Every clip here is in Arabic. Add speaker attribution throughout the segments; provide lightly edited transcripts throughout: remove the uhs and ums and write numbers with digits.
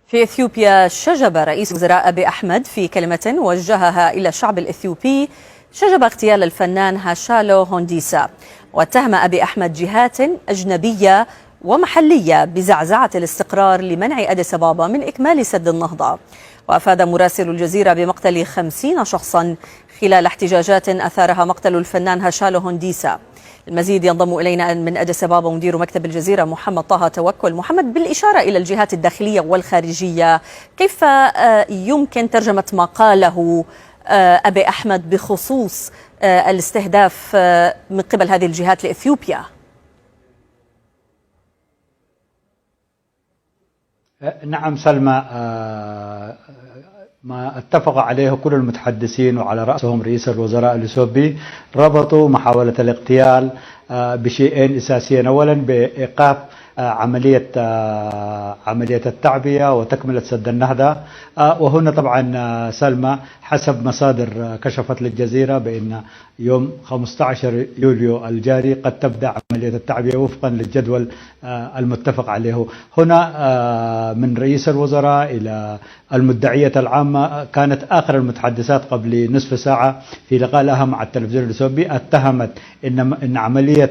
Speaker 1: في إثيوبيا شجب رئيس الوزراء أبي أحمد في كلمة وجهها إلى الشعب الإثيوبي شجب اغتيال الفنان هاشالو هونديسا، واتهم أبي أحمد جهات أجنبية ومحلية بزعزعة الاستقرار لمنع أديس أبابا من إكمال سد النهضة. وأفاد مراسل الجزيرة بمقتل 50 شخصا خلال احتجاجات أثارها مقتل الفنان هاشالو هونديسا. المزيد ينضم إلينا من أديس أبابا مدير مكتب الجزيرة محمد طه توكل. محمد، بالإشارة إلى الجهات الداخلية والخارجية، كيف يمكن ترجمة ما قاله أبي أحمد بخصوص الاستهداف من قبل هذه الجهات لإثيوبيا؟
Speaker 2: نعم سلمى، ما اتفق عليه كل المتحدثين وعلى رأسهم رئيس الوزراء الإثيوبي ربطوا محاولة الاغتيال بشيئين أساسيين. أولا بإيقاف عملية التعبئة وتكملة سد النهضة. وهنا طبعا سلمى حسب مصادر كشفت للجزيرة بأن يوم 15 يوليو الجاري قد تبدأ عملية التعبئة وفقا للجدول المتفق عليه. هنا من رئيس الوزراء إلى المدعية العامة كانت آخر المتحدثات قبل نصف ساعة في لقاء لها مع التلفزيون الإثيوبي اتهمت إن عملية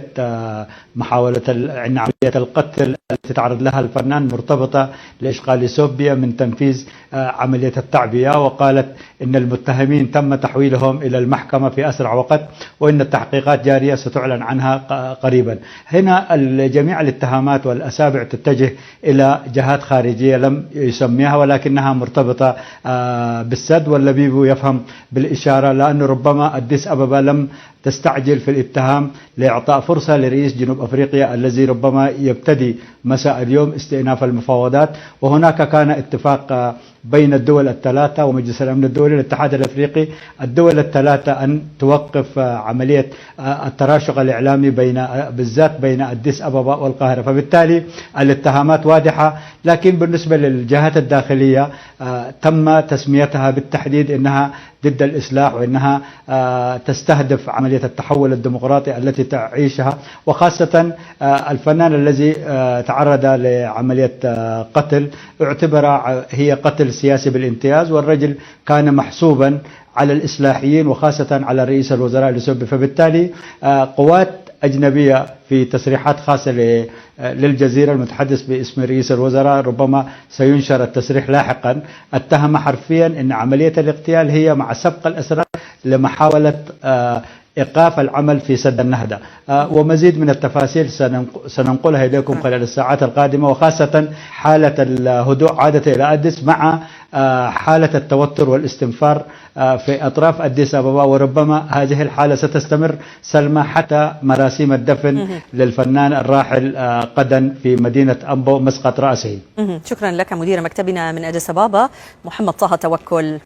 Speaker 2: القتل التي تعرض لها الفنان مرتبطة لإشغال إثيوبيا من تنفيذ عملية التعبئة، وقالت إن المتهمين تم تحويلهم إلى المحكمة في أسرع وقت وإن التحقيقات جارية ستعلن عنها قريبا. هنا جميع الاتهامات والأسابع تتجه إلى جهات خارجية لم يسميها ولكنها مرتبطة بالسد، واللبيب يفهم بالإشارة، لأنه ربما أديس أبابا لم تستعجل في الاتهام لإعطاء فرصة لرئيس جنوب أفريقيا الذي ربما يبتدي مساء اليوم استئناف المفاوضات. وهناك كان اتفاق بين الدول الثلاثة ومجلس الأمن الدولي والاتحاد الأفريقي، الدول الثلاثة أن توقف عملية التراشق الإعلامي بالذات بين أديس أبابا والقاهرة. فبالتالي الاتهامات واضحة، لكن بالنسبة للجهات الداخلية تم تسميتها بالتحديد إنها ضد الإصلاح وإنها تستهدف عملية التحول الديمقراطي التي تعيشها، وخاصة الفنان الذي تعرض لعملية قتل اعتبر هي قتل سياسي بالامتياز، والرجل كان محسوبا على الإصلاحيين وخاصة على رئيس الوزراء الإثيوبي. فبالتالي قوات أجنبية في تصريحات خاصة للجزيرة المتحدث باسم رئيس الوزراء ربما سينشر التصريح لاحقا اتهم حرفيا أن عملية الاغتيال هي مع سبق الأسرار لمحاولة إيقاف العمل في سد النهضة. ومزيد من التفاصيل سننقلها إليكم خلال الساعات القادمة، وخاصة حالة الهدوء عادة إلى أديس مع حالة التوتر والاستنفار في أطراف أديس أبابا، وربما هذه الحالة ستستمر سلمى حتى مراسيم الدفن للفنان الراحل غدا في مدينة أمبو مسقط رأسه.
Speaker 1: شكرا لك مدير مكتبنا من أديس أبابا محمد طه توكل.